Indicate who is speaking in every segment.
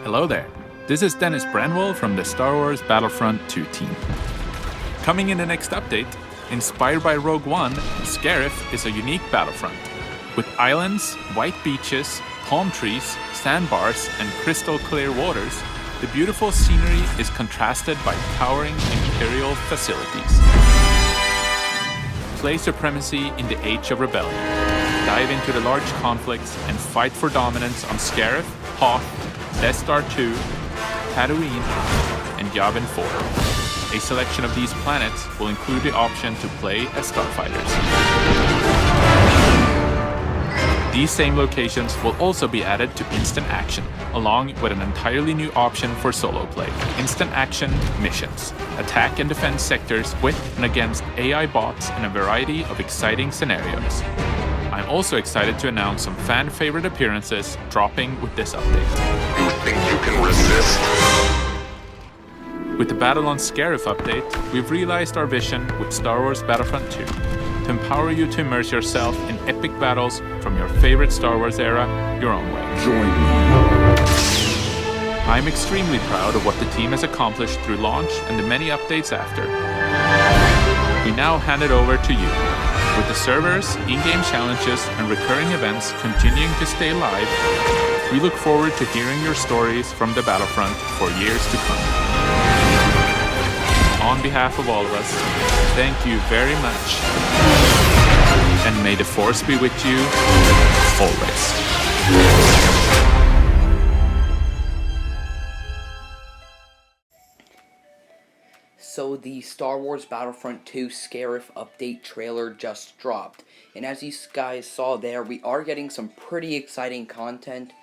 Speaker 1: Hello there, this is Dennis Branwell from the Star Wars Battlefront 2 team. Coming in the next update, inspired by Rogue One, Scarif is a unique battlefront. With islands, white beaches, palm trees, sandbars, and crystal clear waters, the beautiful scenery is contrasted by towering Imperial facilities. Play Supremacy in the Age of Rebellion. Dive into the large conflicts and fight for dominance on Scarif, Hoth, Death Star 2, Tatooine, and Yavin 4. A selection of these planets will include the option to play as starfighters. These same locations will also be added to Instant Action, along with an entirely new option for solo play. Instant Action missions. Attack and defend sectors with and against AI bots in a variety of exciting scenarios. I'm also excited to announce some fan-favorite appearances dropping with this update.
Speaker 2: You think you can resist?
Speaker 1: With the Battle on Scarif update, we've realized our vision with Star Wars Battlefront 2 to empower you to immerse yourself in epic battles from your favorite Star Wars era your own way.
Speaker 2: Join me.
Speaker 1: I'm extremely proud of what the team has accomplished through launch and the many updates after. We now hand it over to you. With the servers, in-game challenges, and recurring events continuing to stay live, we look forward to hearing your stories from the Battlefront for years to come. On behalf of all of us, thank you very much, and may the Force be with you always.
Speaker 3: So the Star Wars Battlefront 2 Scarif update trailer just dropped, and as you guys saw there, we are getting some pretty exciting content.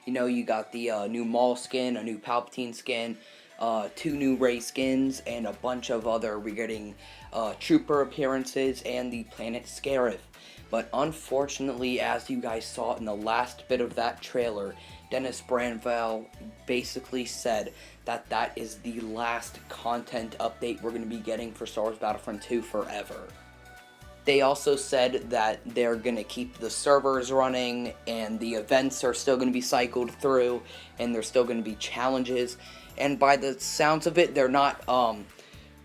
Speaker 3: You know, you got the new Maul skin, a new Palpatine skin, 2 new Rey skins, and a bunch of other. We're getting trooper appearances and the planet Scarif. But unfortunately, as you guys saw in the last bit of that trailer, Dennis Branwell basically said that that is the last content update we're going to be getting for Star Wars Battlefront 2 forever. They also said that they're going to keep the servers running, and the events are still going to be cycled through, and there's still going to be challenges. And by the sounds of it, they're not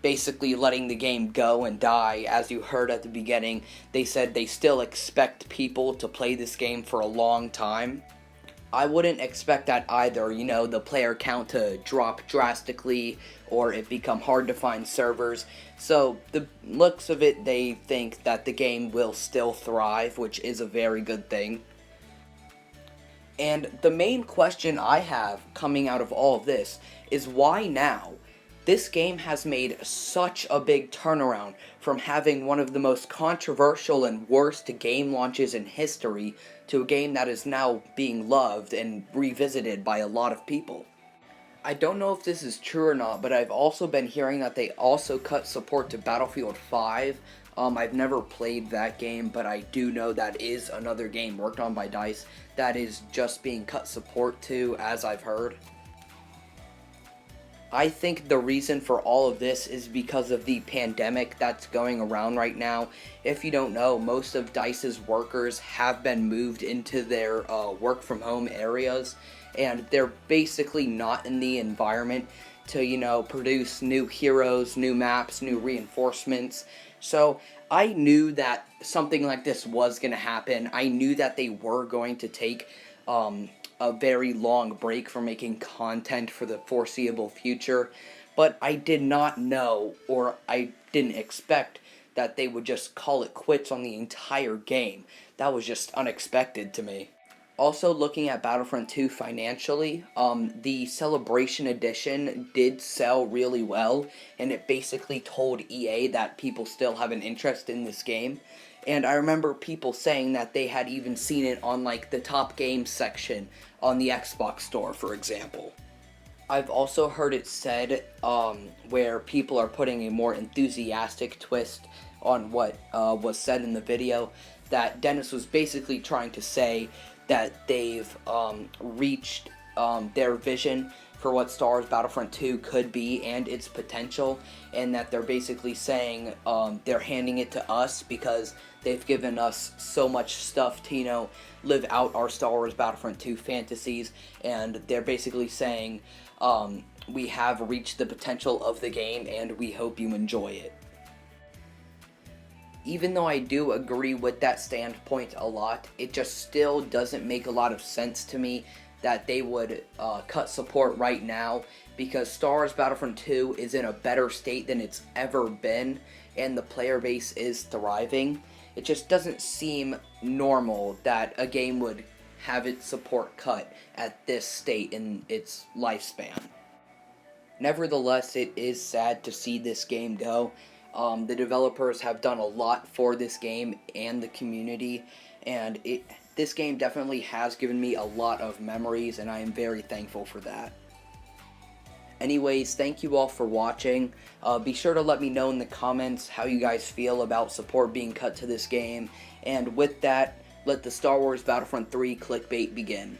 Speaker 3: basically letting the game go and die. As you heard at the beginning, they said they still expect people to play this game for a long time. I wouldn't expect that either, you know, the player count to drop drastically or it become hard to find servers. So the looks of it, they think that the game will still thrive, which is a very good thing. And the main question I have coming out of all of this is why now? This game has made such a big turnaround from having one of the most controversial and worst game launches in history to a game that is now being loved and revisited by a lot of people. I don't know if this is true or not, but I've also been hearing that they also cut support to Battlefield 5. I've never played that game, but I do know that is another game worked on by DICE that is just being cut support to, as I've heard. I think the reason for all of this is because of the pandemic that's going around right now. If you don't know, most of DICE's workers have been moved into their work from home areas, and they're basically not in the environment to, you know, produce new heroes, new maps, new reinforcements. So I knew that something like this was going to happen. I knew that they were going to take a very long break from making content for the foreseeable future, but I did not know, or I didn't expect, that they would just call it quits on the entire game. That was just unexpected to me. Also, looking at Battlefront 2 financially, the Celebration Edition did sell really well, and it basically told EA that people still have an interest in this game. And I remember people saying that they had even seen it on, like, the top games section on the Xbox store, for example. I've also heard it said, where people are putting a more enthusiastic twist on what was said in the video, that Dennis was basically trying to say that they've reached their vision for what Star Wars Battlefront 2 could be and its potential, and that they're basically saying they're handing it to us because they've given us so much stuff to, you know, live out our Star Wars Battlefront 2 fantasies, and they're basically saying we have reached the potential of the game and we hope you enjoy it. Even though I do agree with that standpoint a lot, it just still doesn't make a lot of sense to me that they would cut support right now, because Star Wars Battlefront 2 is in a better state than it's ever been, and the player base is thriving. It just doesn't seem normal that a game would have its support cut at this state in its lifespan. Nevertheless, it is sad to see this game go. The developers have done a lot for this game and the community, and this game definitely has given me a lot of memories, and I am very thankful for that. Anyways, thank you all for watching. Be sure to let me know in the comments how you guys feel about support being cut to this game, and with that, let the Star Wars Battlefront 3 clickbait begin.